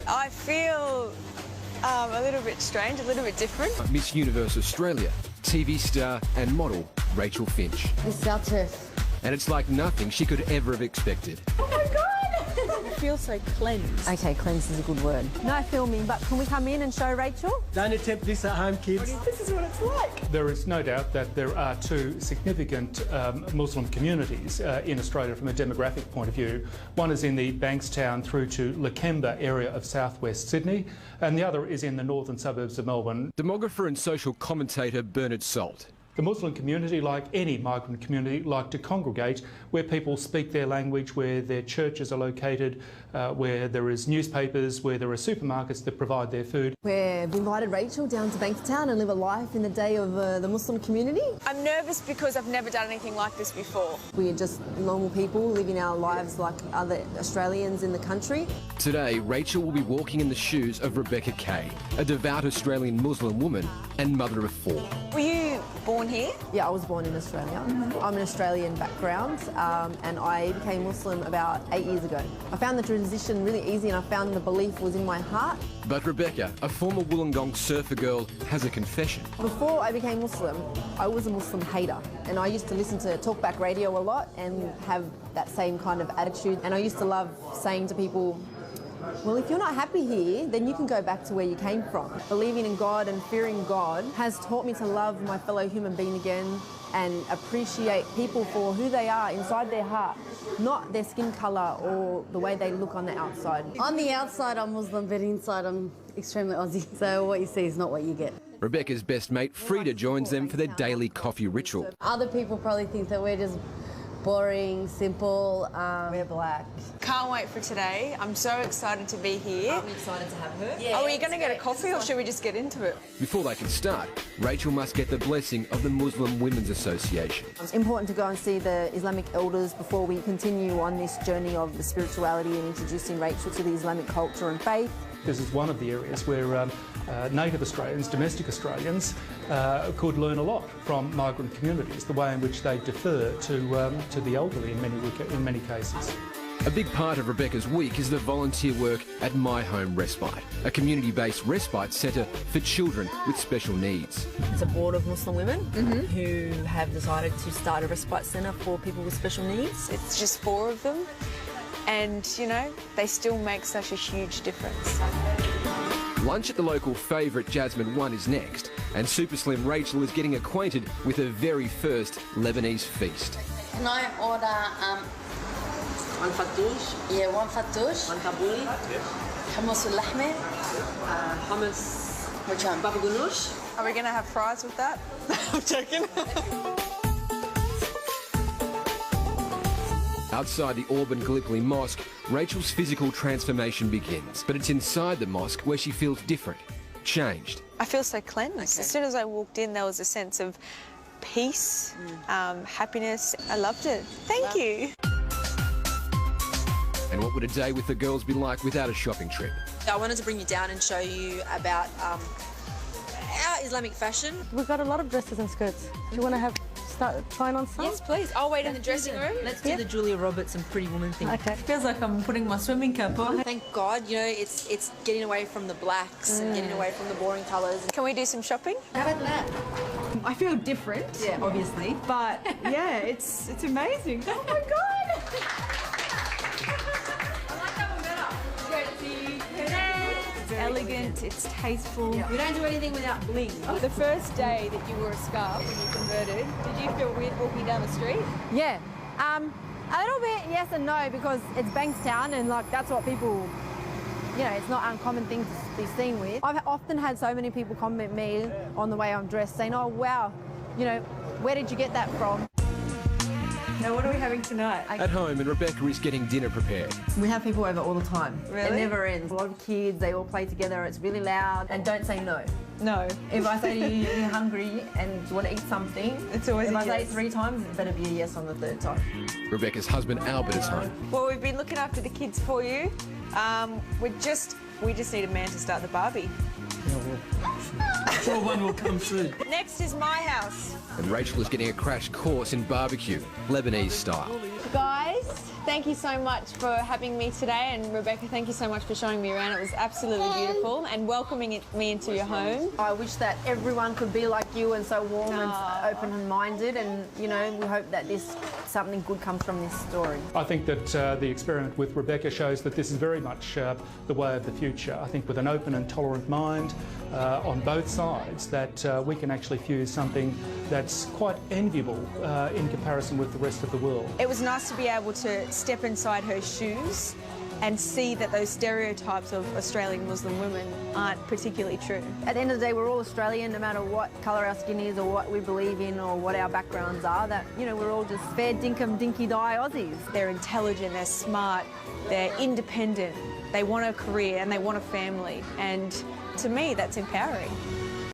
I feel a little bit strange, a little bit different. Miss Universe Australia, TV star and model Rachel Finch. This is our turf. And it's like nothing she could ever have expected. Oh my God! I feel so cleansed. Okay, cleansed is a good word. No filming, but can we come in and show Rachel? Don't attempt this at home, kids. This is what it's like. There is no doubt that there are two significant Muslim communities in Australia from a demographic point of view. One is in the Bankstown through to Lakemba area of southwest Sydney, and the other is in the northern suburbs of Melbourne. Demographer and social commentator Bernard Salt. The Muslim community, like any migrant community, like to congregate where people speak their language, where their churches are located, where there is newspapers, where there are supermarkets that provide their food. We've invited Rachel down to Bankstown and live a life in the day of the Muslim community. I'm nervous because I've never done anything like this before. We're just normal people living our lives like other Australians in the country. Today, Rachel will be walking in the shoes of Rebecca Kay, a devout Australian Muslim woman and mother of 4. Were you born here? Yeah, I was born in Australia. I'm an Australian background and I became Muslim about 8 years ago. I found the transition really easy and I found the belief was in my heart. But Rebecca, a former Wollongong surfer girl, has a confession. Before I became Muslim, I was a Muslim hater and I used to listen to talkback radio a lot and have that same kind of attitude. And I used to love saying to people, well, if you're not happy here, then you can go back to where you came from. Believing in God and fearing God has taught me to love my fellow human being again and appreciate people for who they are inside their heart, not their skin colour or the way they look on the outside. On the outside, I'm Muslim, but inside, I'm extremely Aussie. So what you see is not what you get. Rebecca's best mate, Frida, joins them for their daily coffee ritual. Other people probably think that we're just boring, simple. We're black. Can't wait for today. I'm so excited to be here. I'm excited to have her. Yeah, are you going to get a coffee or should we just get into it? Before they can start, Rachel must get the blessing of the Muslim Women's Association. It's important to go and see the Islamic elders before we continue on this journey of the spirituality and introducing Rachel to the Islamic culture and faith. This is one of the areas where native Australians, domestic Australians, could learn a lot from migrant communities, the way in which they defer to the elderly in many cases. A big part of Rebecca's week is the volunteer work at My Home Respite, a community-based respite centre for children with special needs. It's a board of Muslim women who have decided to start a respite centre for people with special needs. It's just 4 of them and, you know, they still make such a huge difference. Lunch at the local favourite Jasmine 1 is next, and Super Slim Rachel is getting acquainted with her very first Lebanese feast. Can I order One fattoush. yeah, one fattoush, One tabbouleh. hummus al-lahme, Hummus. which one? Baba ganoush. Are we going to have fries with that? I'm joking. Outside the Auburn Gallipoli Mosque, Rachel's physical transformation begins. But it's inside the mosque where she feels different, changed. I feel so cleansed. Okay. As soon as I walked in, there was a sense of peace, happiness. I loved it. Thank you. And what would a day with the girls be like without a shopping trip? I wanted to bring you down and show you about our Islamic fashion. We've got a lot of dresses and skirts. Do you want to start trying on some? Yes, please. I'll wait in the dressing room. Let's do the Julia Roberts and Pretty Woman thing. Okay. Feels like I'm putting my swimming cap on. Thank God, you know, it's getting away from the blacks and getting away from the boring colours. Can we do some shopping? How about that? I feel different, yeah, obviously, but yeah, it's amazing. Oh my God! It's elegant, it's tasteful. We don't do anything without bling. The first day that you wore a scarf when you converted, did you feel weird walking down the street? Yeah. A little bit yes and no because it's Bankstown and like that's what people, you know, it's not an uncommon thing to be seen with. I've often had so many people comment me on the way I'm dressed saying, oh wow, you know, where did you get that from? Now, what are we having tonight? At home, and Rebecca is getting dinner prepared. We have people over all the time. Really? It never ends. A lot of kids, they all play together, it's really loud. And don't say no. No. If I say to you, you're hungry and you want to eat something, It's always if a I say it yes. 3 times, it better be a yes on the 3rd time. Rebecca's husband Albert is home. Well, we've been looking after the kids for you. We just need a man to start the barbie. I'm sure one will come soon. Next is my house. And Rachel is getting a crash course in barbecue, Lebanese style. Guys, thank you so much for having me today, and Rebecca, thank you so much for showing me around. It was absolutely beautiful and welcoming me into your home. I wish that everyone could be like you and so warm and open-minded, and you know, we hope that something good comes from this story. I think that the experiment with Rebecca shows that this is very much the way of the future. I think with an open and tolerant mind on both sides, that we can actually fuse something that's quite enviable in comparison with the rest of the world. It was nice to be able to step inside her shoes and see that those stereotypes of Australian Muslim women aren't particularly true. At the end of the day, we're all Australian, no matter what colour our skin is or what we believe in or what our backgrounds are, that, you know, we're all just fair dinkum dinky die Aussies. They're intelligent, they're smart, they're independent, they want a career and they want a family, and to me that's empowering.